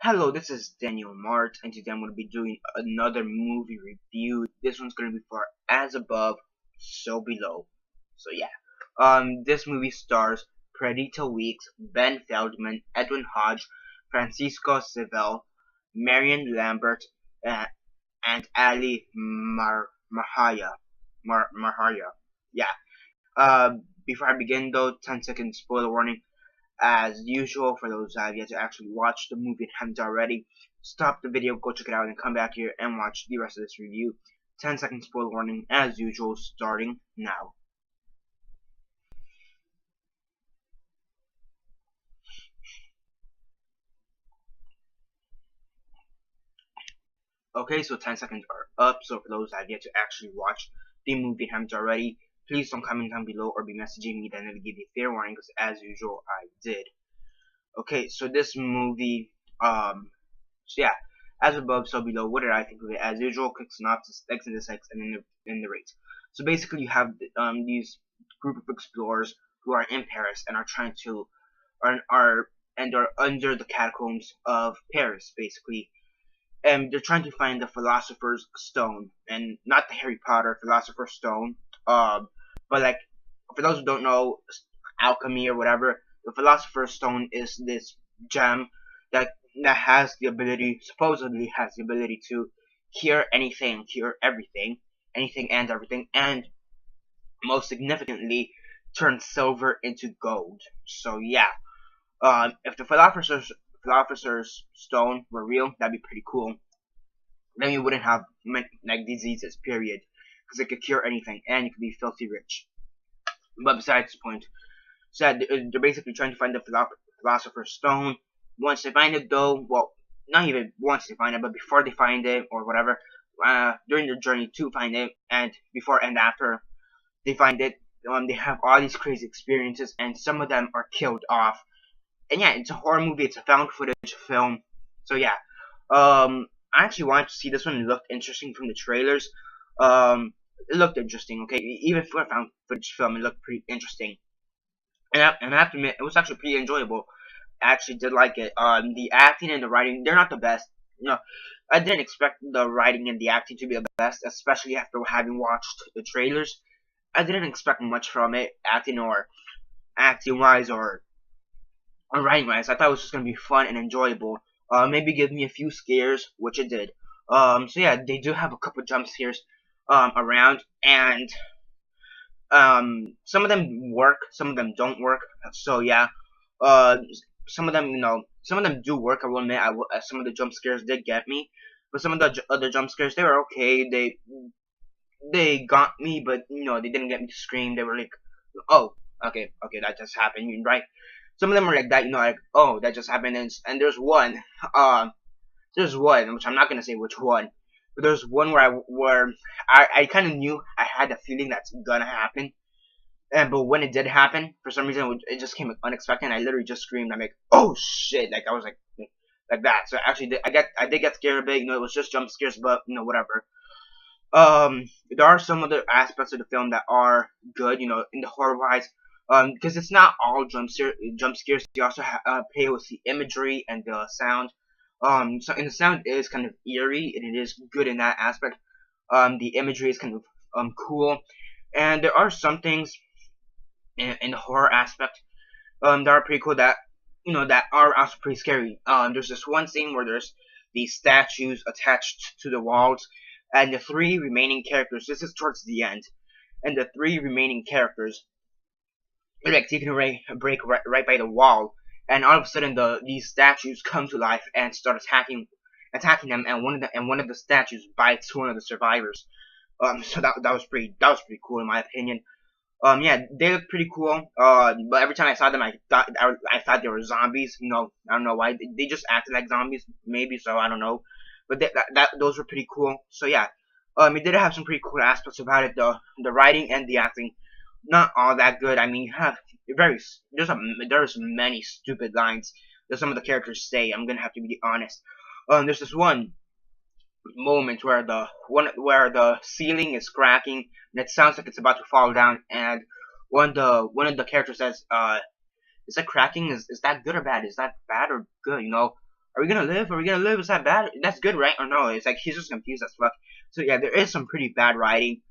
Hello, this is Daniel Mart, and today I'm going to be doing another movie review. This one's going to be for As Above, So Below. So yeah, this movie stars Perdita Weeks, Ben Feldman, Edwin Hodge, Francisco Seville, Marion Lambert, uh, and Ali Mahaya. Mahaya. Yeah. Before I begin though, 10-second spoiler warning. As usual, for those that have yet to actually watch the movie and haven't already, stop the video, go check it out, and come back here and watch the rest of this review. 10-second spoiler warning, as usual, starting now. Okay, so 10 seconds are up, so for those that have yet to actually watch the movie and haven't already, please don't comment down below or be messaging me, then it'll give you a fair warning, because as usual, I did. Okay, so this movie, so yeah, as above, so below. What did I think of it? As usual, quick synopsis, X and the sex, and then the rates. So basically, you have these group of explorers who are in Paris and are trying to are under the catacombs of Paris, basically, and they're trying to find the Philosopher's Stone, and not the Harry Potter Philosopher's Stone. But like for those who don't know alchemy or whatever, the Philosopher's Stone is this gem that has the ability, supposedly has the ability to cure anything, cure everything, anything and everything, and most significantly, turn silver into gold. So yeah, if the Philosopher's Stone were real, that'd be pretty cool. Then you wouldn't have like diseases, period, because it could cure anything, and you could be filthy rich. But besides the point, so they're basically trying to find the Philosopher's Stone. Once they find it, though, well, not even once they find it, but before they find it or whatever, during their journey to find it, and before and after they find it, they have all these crazy experiences, and some of them are killed off. And yeah, it's a horror movie. It's a found footage film. So yeah, I actually wanted to see this one. It looked interesting from the trailers. It looked interesting. Okay, even for a found footage film, it looked pretty interesting. And I have to admit, it was actually pretty enjoyable. I actually did like it. The acting and the writing, they're not the best. No, I didn't expect the writing and the acting to be the best, especially after having watched the trailers. I didn't expect much from it, acting wise or writing wise. I thought it was just gonna be fun and enjoyable. Maybe give me a few scares, which it did. So yeah, they do have a couple jump scares around, and some of them work, some of them don't work. So yeah, uh, some of them, some of them do work. I will admit, some of the jump scares did get me, but some of the other jump scares, they were okay. They got me, but they didn't get me to scream. They were like, oh, okay, that just happened, right? Some of them are like that, like, oh, that just happened, and there's one, which I'm not gonna say which one, but there's one where I kind of knew, I had a feeling that's gonna happen, but when it did happen, for some reason, it just came unexpected, and I literally just screamed. I'm like, oh shit, like I was like that. So actually, I did get scared a bit. It was just jump scares, but whatever. There are some other aspects of the film that are good, in the horror wise. Because it's not all jump scares. You also play with the imagery and the sound. So and the sound is kind of eerie, and it is good in that aspect. The imagery is kind of cool, and there are some things in the horror aspect that are pretty cool, that that are also pretty scary. There's this one scene where there's these statues attached to the walls, and the three remaining characters. This is towards the end, and the three remaining characters are like taking a break right by the wall, and all of a sudden these statues come to life and start attacking them, and one of the statues bites one of the survivors. So that was pretty cool in my opinion. Yeah, they look pretty cool. But every time I saw them, I thought they were zombies. I don't know why. They just acted like zombies, maybe. So I don't know. But those were pretty cool. So yeah, it did have some pretty cool aspects about it. The writing and the acting, not all that good. I mean, you have there's many stupid lines that some of the characters say. I'm gonna have to be honest. There's this one moment where the ceiling is cracking and it sounds like it's about to fall down, and one of the characters says, is that cracking, is that good or bad, is that bad or good, Are we gonna live? Are we gonna live? Is that bad? That's good, right? Or no? It's like he's just confused as fuck. So yeah, there is some pretty bad writing,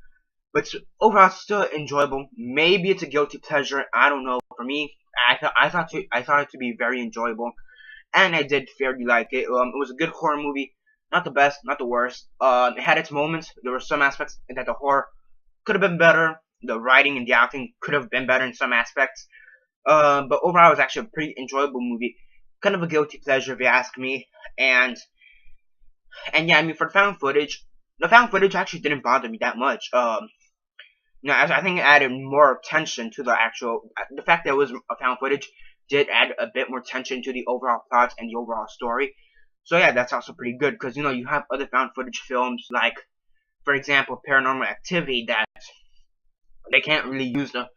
but overall still enjoyable. Maybe it's a guilty pleasure. I don't know. For me, I thought it to be very enjoyable, and I did fairly like it. It was a good horror movie. Not the best, not the worst. It had its moments. There were some aspects that the horror could have been better. The writing and the acting could have been better in some aspects. But overall, it was actually a pretty enjoyable movie. Kind of a guilty pleasure, if you ask me. And yeah, I mean, for the found footage actually didn't bother me that much. No, I think it added more tension to the actual. The fact that it was a found footage did add a bit more tension to the overall plot and the overall story. So yeah, that's also pretty good because you have other found footage films like, for example, Paranormal Activity that they can't really use the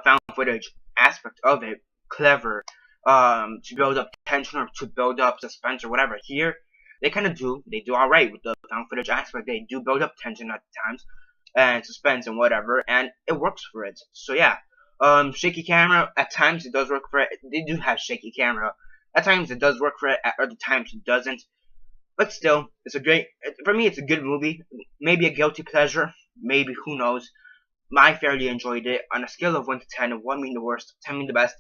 found footage aspect of it clever to build up tension or to build up suspense or whatever. Here they kind of do. They do all right with the found footage aspect. They do build up tension at times and suspense and whatever, and it works for it. So yeah, shaky camera at times it does work for it. They do have shaky camera. At times it does work for it. At other times it doesn't. But still, for me. It's a good movie. Maybe a guilty pleasure. Maybe, who knows. I fairly enjoyed it. On a scale of 1 to 10, 1 being the worst, 10 being the best,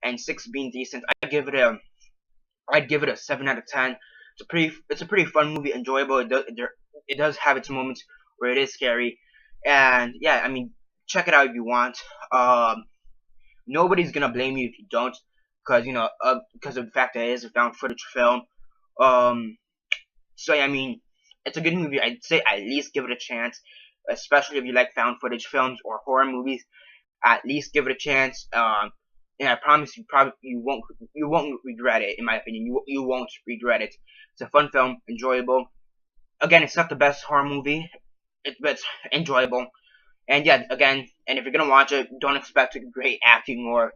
and 6 being decent, I'd give it a 7 out of 10. It's a pretty fun movie, enjoyable. It does have its moments where it is scary, and yeah, I mean, check it out if you want. Nobody's gonna blame you if you don't, because of the fact that it is a found footage film. Um, so yeah, I mean, it's a good movie. I'd say at least give it a chance, especially if you like found footage films or horror movies. At least give it a chance. And I promise you won't regret it. In my opinion, you won't regret it. It's a fun film, enjoyable. Again, it's not the best horror movie, but it's enjoyable. And yeah, again, and if you're gonna watch it, don't expect great acting or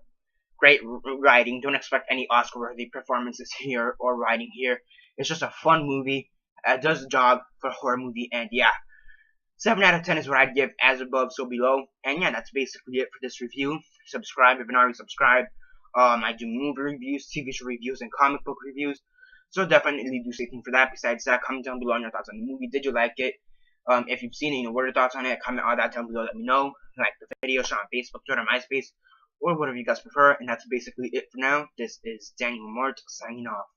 great writing. Don't expect any Oscar-worthy performances here or writing here. It's just a fun movie. It does the job for a horror movie, and yeah. 7 out of 10 is what I'd give, as above, so below. And yeah, that's basically it for this review. Subscribe if you're not already subscribed. I do movie reviews, TV show reviews, and comic book reviews. So definitely do stay tuned for that. Besides that, comment down below on your thoughts on the movie. Did you like it? If you've seen it, what are your thoughts on it? Comment all that down below. Let me know. Like the video, share on Facebook, Twitter, MySpace, or whatever you guys prefer. And that's basically it for now. This is Daniel Mart signing off.